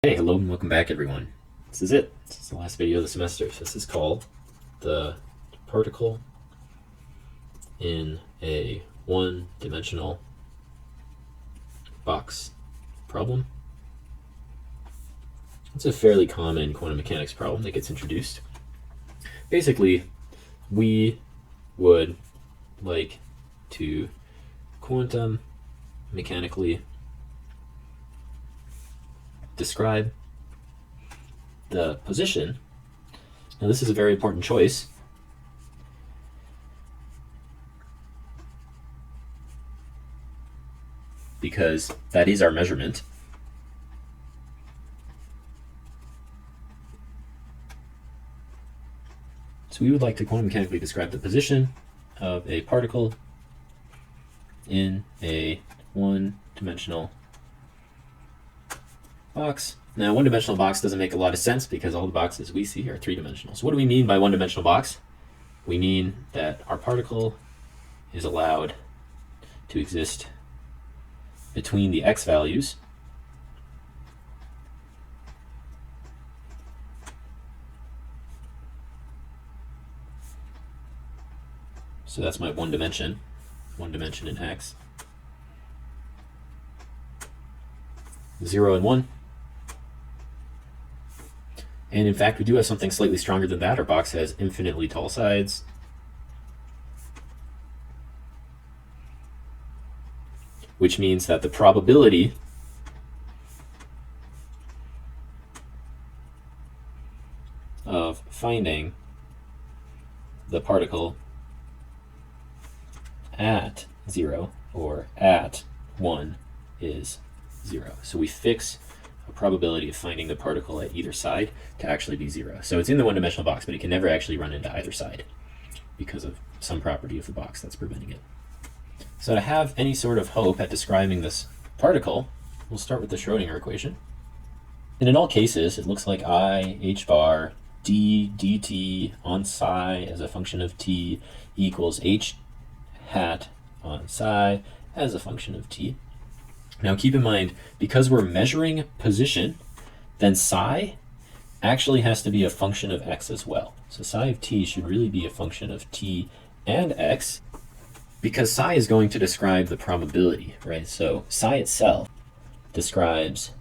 Hey, hello and welcome back everyone. This is it. This is the last video of the semester. So this is called the particle in a one-dimensional box problem. It's a fairly common quantum mechanics problem that gets introduced. Basically, we would like to quantum mechanically describe the position. Now this is a very important choice because that is our measurement. So we would like to quantum mechanically describe the position of a particle in a one-dimensional box. Now, one-dimensional box doesn't make a lot of sense because all the boxes we see are three-dimensional. So what do we mean by one-dimensional box? We mean that our particle is allowed to exist between the x values so that's my one dimension in x, 0 and 1. And in fact, we do have something slightly stronger than that. Our box has infinitely tall sides. Which means that the probability of finding the particle at 0 or at 1 is 0. So we fix a probability of finding the particle at either side to actually be 0. So it's in the one-dimensional box, but it can never actually run into either side because of some property of the box that's preventing it. So to have any sort of hope at describing this particle, we'll start with the Schrodinger equation. And in all cases, it looks like I h bar d dt on psi as a function of t equals h hat on psi as a function of t. Now keep in mind, because we're measuring position, then psi actually has to be a function of x as well. So psi of t should really be a function of t and x, because psi is going to describe the probability, right? So psi itself describes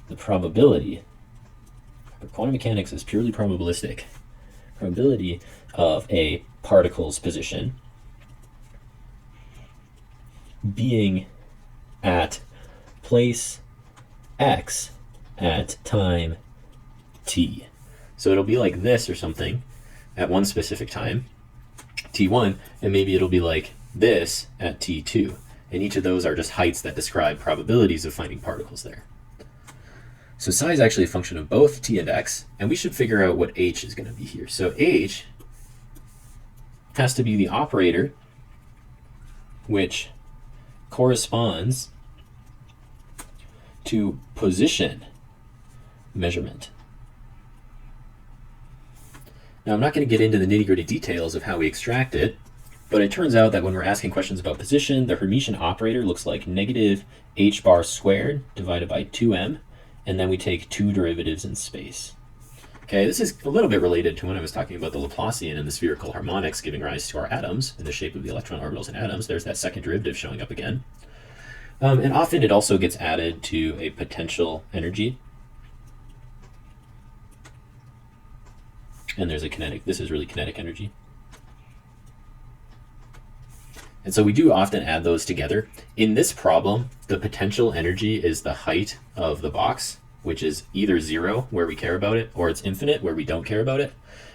the probability. Quantum mechanics is purely probabilistic. Probability of a particle's position being at place x at time t. So it'll be like this or something at one specific time, t1, and maybe it'll be like this at t2. And each of those are just heights that describe probabilities of finding particles there. So psi is actually a function of both t and x, and we should figure out what h is going to be here. So h has to be the operator which corresponds to position measurement. Now, I'm not going to get into the nitty-gritty details of how we extract it, but it turns out that when we're asking questions about position, the Hermitian operator looks like negative h bar squared divided by 2m, and then we take two derivatives in space. Okay, this is a little bit related to when I was talking about the Laplacian and the spherical harmonics giving rise to our atoms in the shape of the electron orbitals in atoms. There's that second derivative showing up again. And often it also gets added to a potential energy. And there's a kinetic. This is really kinetic energy. And so we do often add those together. In this problem, the potential energy is the height of the box, which is either 0, where we care about it, or it's infinite, where we don't care about it.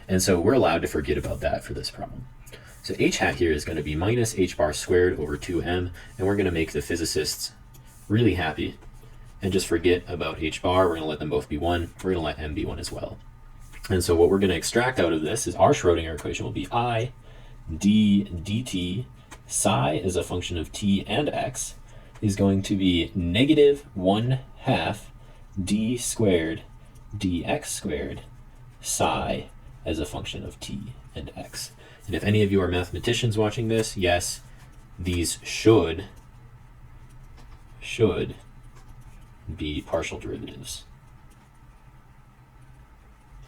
And so we're allowed to forget about that for this problem. So h hat here is going to be minus h bar squared over 2m, and we're going to make the physicists really happy and just forget about h bar. We're going to let them both be 1. We're going to let m be 1 as well. And so what we're going to extract out of this is our Schrodinger equation will be I d dt psi as a function of t and x is going to be negative 1/2 d squared dx squared psi as a function of t and x. And if any of you are mathematicians watching this, yes, these should be partial derivatives.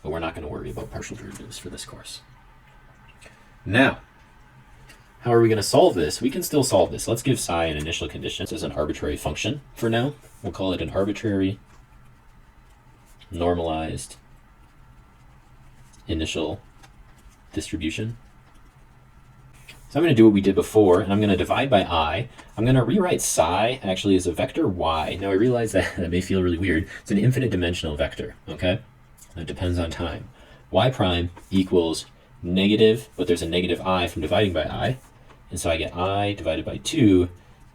But we're not going to worry about partial derivatives for this course. Now, how are we going to solve this? We can still solve this. Let's give psi an initial condition as an arbitrary function for now. We'll call it an arbitrary normalized initial distribution. So I'm going to do what we did before, and I'm going to divide by I. I'm going to rewrite psi actually as a vector y. Now I realize that may feel really weird. It's an infinite dimensional vector, okay? It depends on time. Y prime equals negative, but there's a negative I from dividing by I. And so I get I divided by 2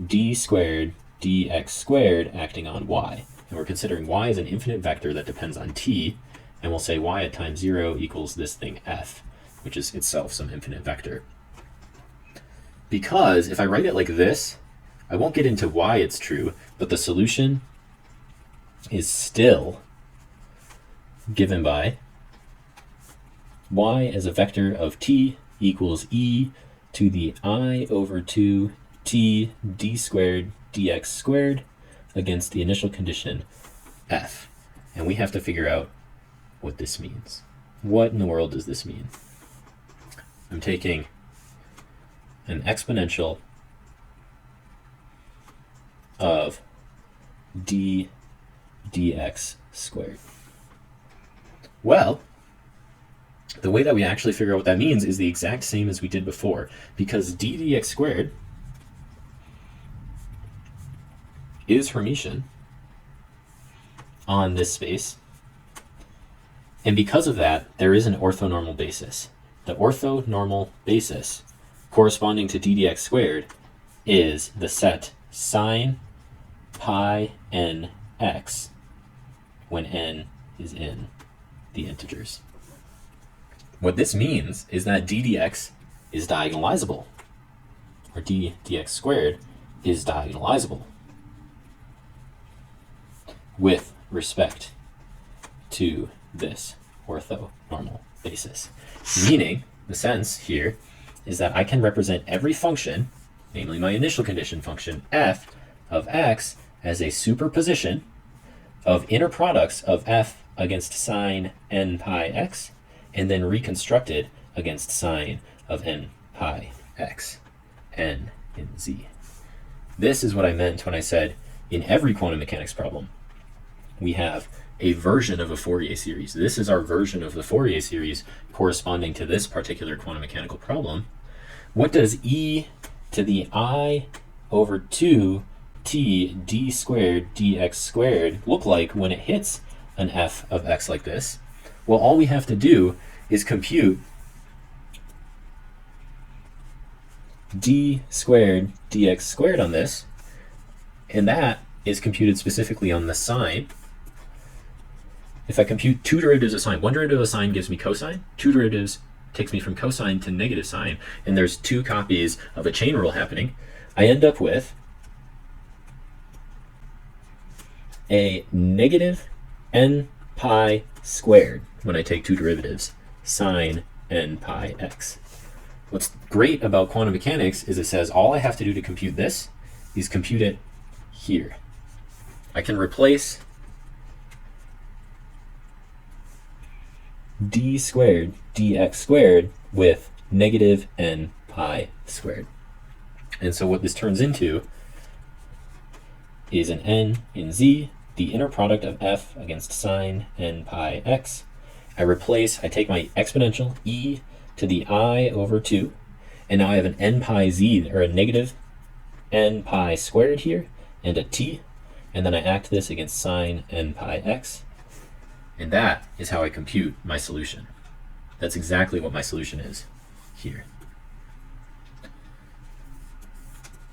d squared dx squared acting on y. And we're considering y as an infinite vector that depends on t, and we'll say y at time 0 equals this thing f, which is itself some infinite vector. Because if I write it like this, I won't get into why it's true, but the solution is still given by y as a vector of t equals e to the I over 2 t d squared dx squared against the initial condition f. And we have to figure out what this means. What in the world does this mean? I'm taking an exponential of d dx squared. Well, the way that we actually figure out what that means is the exact same as we did before, because d dx squared is Hermitian on this space, and because of that, there is an orthonormal basis. The orthonormal basis corresponding to d dx squared is the set sine pi n x when n is in the integers. What this means is that d dx is diagonalizable, or d dx squared is diagonalizable with respect to this orthonormal basis. Meaning, the sense here is that I can represent every function, namely my initial condition function f of x, as a superposition of inner products of f against sine n pi x, and then reconstructed against sine of n pi x, n in z. This is what I meant when I said in every quantum mechanics problem, we have a version of a Fourier series. This is our version of the Fourier series corresponding to this particular quantum mechanical problem. What does e to the I over 2 t d squared dx squared look like when it hits an f of x like this? Well, all we have to do is compute d squared dx squared on this, and that is computed specifically on the sine. If I compute two derivatives of sine, one derivative of sine gives me cosine, two derivatives takes me from cosine to negative sine, and there's two copies of a chain rule happening, I end up with a negative n pi squared when I take two derivatives, sine n pi x. What's great about quantum mechanics is it says all I have to do to compute this is compute it here. I can replace d squared dx squared with negative n pi squared. And so what this turns into is an n in z, the inner product of f against sine n pi x. I take my exponential e to the I over 2, and now I have an n pi z, or a negative n pi squared here, and a t, and then I act this against sine n pi x, and that is how I compute my solution. That's exactly what my solution is here.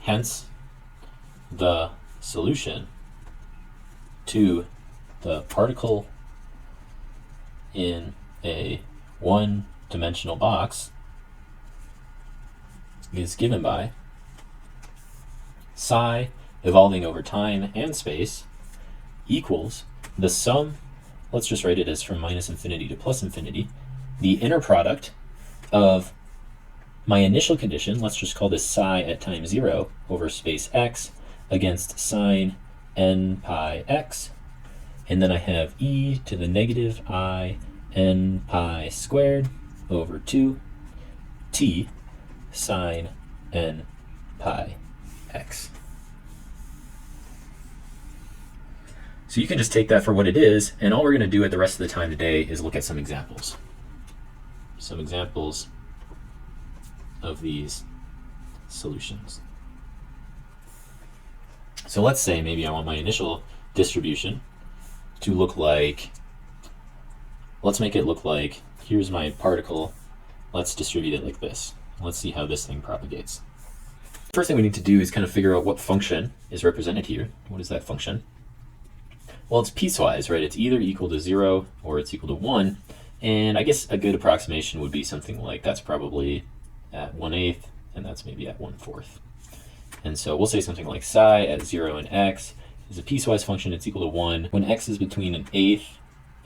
Hence, the solution to the particle in a one-dimensional box is given by psi evolving over time and space equals the sum, let's just write it as from minus infinity to plus infinity, the inner product of my initial condition, let's just call this psi at time 0 over space x, against sine n pi x, and then I have e to the negative I n pi squared over 2 t sine n pi x. So you can just take that for what it is, and all we're going to do at the rest of the time today is look at some examples. Some examples of these solutions. So let's say maybe I want my initial distribution to look like, let's make it look like, here's my particle, let's distribute it like this. Let's see how this thing propagates. First thing we need to do is kind of figure out what function is represented here. What is that function? Well, it's piecewise, right? It's either equal to 0 or it's equal to 1. And I guess a good approximation would be something like that's probably at 1/8, and that's maybe at 1/4. And so we'll say something like psi at 0 and x is a piecewise function. It's equal to 1 when x is between 1/8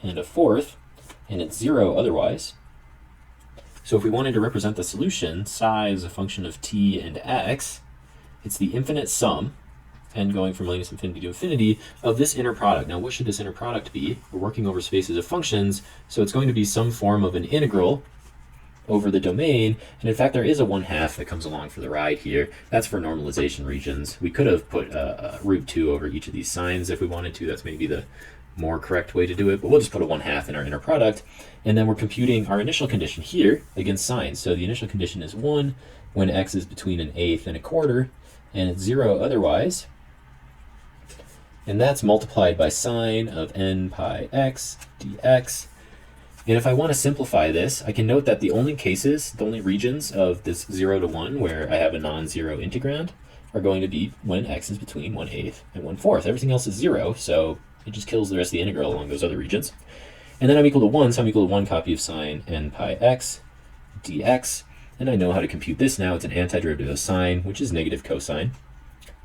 and 1/4, and it's 0 otherwise. So if we wanted to represent the solution, psi is a function of t and x, it's the infinite sum, n going from minus infinity to infinity, of this inner product. Now, what should this inner product be? We're working over spaces of functions, so it's going to be some form of an integral over the domain, and in fact there is a 1/2 that comes along for the ride here. That's for normalization regions. We could have put root 2 over each of these signs if we wanted to. That's maybe the more correct way to do it, but we'll just put a 1/2 in our inner product, and then we're computing our initial condition here against sines. So the initial condition is 1 when x is between 1/8 and 1/4, and it's 0 otherwise. And that's multiplied by sine of n pi x dx. And if I want to simplify this, I can note that the only cases, the only regions of this 0 to 1 where I have a non-zero integrand are going to be when x is between 1/8 and 1/4. Everything else is 0, so it just kills the rest of the integral along those other regions. And then I'm equal to 1, so I'm equal to 1 copy of sine n pi x dx. And I know how to compute this now. It's an antiderivative of sine, which is negative cosine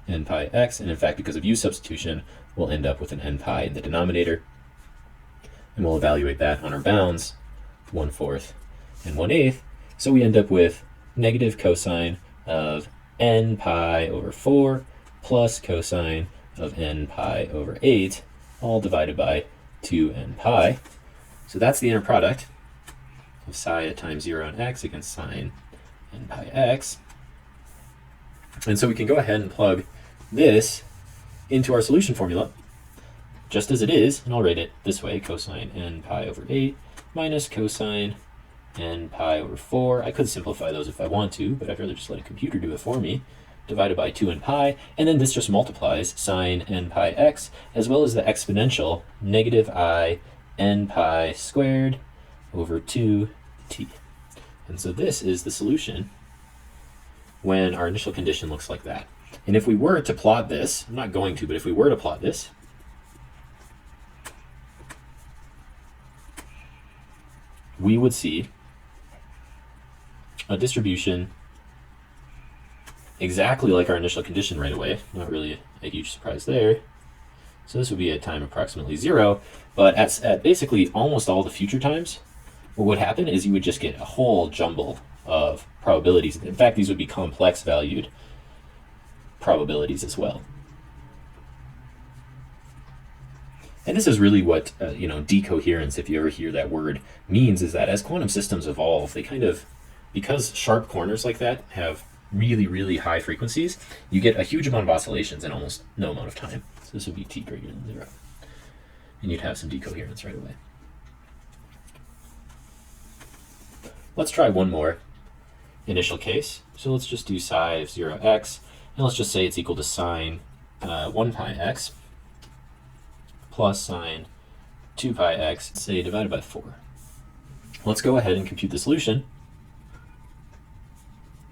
n pi x, and in fact, because of u substitution, we'll end up with an n pi in the denominator, and we'll evaluate that on our bounds, 1/4 and 1/8. So we end up with negative cosine of n pi over 4 plus cosine of n pi over 8, all divided by 2n pi. So that's the inner product of psi at times 0 and x against sine n pi x. And so we can go ahead and plug this into our solution formula just as it is, and I'll write it this way: cosine n pi over 8 minus cosine n pi over 4. I could simplify those if I want to, but I'd rather just let a computer do it for me, divided by 2n pi, and then this just multiplies sine n pi x, as well as the exponential negative I n pi squared over 2t. And so this is the solution when our initial condition looks like that. And if we were to plot this, I'm not going to, but if we were to plot this, we would see a distribution exactly like our initial condition right away. Not really a huge surprise there. So this would be at time approximately 0, but at basically almost all the future times, what would happen is you would just get a whole jumble of probabilities. In fact, these would be complex valued probabilities as well. And this is really what decoherence, if you ever hear that word, means, is that as quantum systems evolve, they kind of, because sharp corners like that have really, really high frequencies, you get a huge amount of oscillations in almost no amount of time. So this would be t greater than 0. And you'd have some decoherence right away. Let's try one more initial case. So let's just do psi of 0x, and let's just say it's equal to sine 1 pi x plus sine 2 pi x, say divided by 4. Let's go ahead and compute the solution.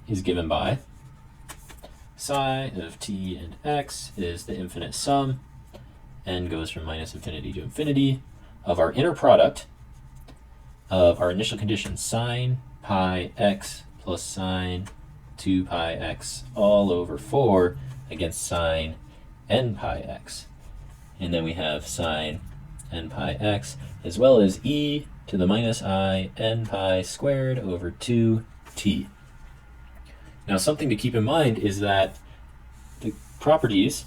Is given by psi of t and x is the infinite sum, n goes from minus infinity to infinity, of our inner product of our initial condition, sine pi x plus sine 2 pi x all over 4 against sine n pi x. And then we have sine n pi x as well as e to the minus I n pi squared over 2t. Now, something to keep in mind is that the properties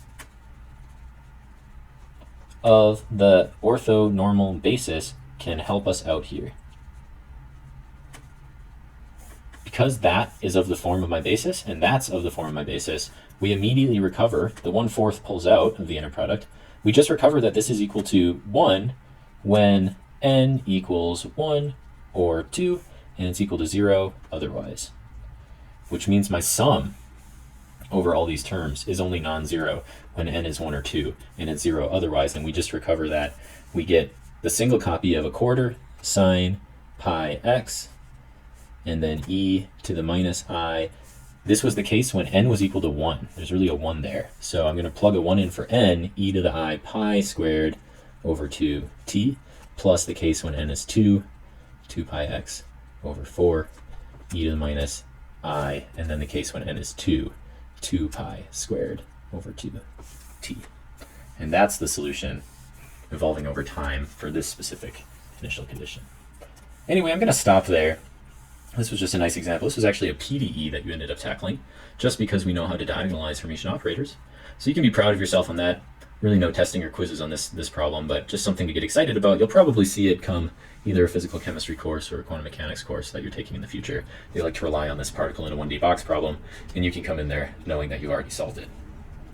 of the orthonormal basis can help us out here. Because that is of the form of my basis and that's of the form of my basis, we immediately recover, the 1/4 pulls out of the inner product. We just recover that this is equal to 1 when n equals 1 or 2, and it's equal to 0 otherwise. Which means my sum over all these terms is only non-zero when n is 1 or 2, and it's 0 otherwise, and we just recover that. We get the single copy of 1/4 sine pi x, and then e to the minus I. This was the case when n was equal to 1. There's really a 1 there. So I'm going to plug a 1 in for n, e to the I pi squared over 2t, plus the case when n is 2, 2 pi x over 4, e to the minus I, and then the case when n is 2, 2 pi squared over 2t. And that's the solution evolving over time for this specific initial condition. Anyway, I'm going to stop there. This was just a nice example. This was actually a PDE that you ended up tackling, just because we know how to diagonalize Hermitian operators. So you can be proud of yourself on that. Really no testing or quizzes on this problem, but just something to get excited about. You'll probably see it come either a physical chemistry course or a quantum mechanics course that you're taking in the future. They like to rely on this particle in a 1D box problem, and you can come in there knowing that you've already solved it.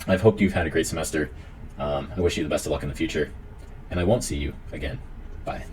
I've hoped you've had a great semester. I wish you the best of luck in the future, and I won't see you again. Bye.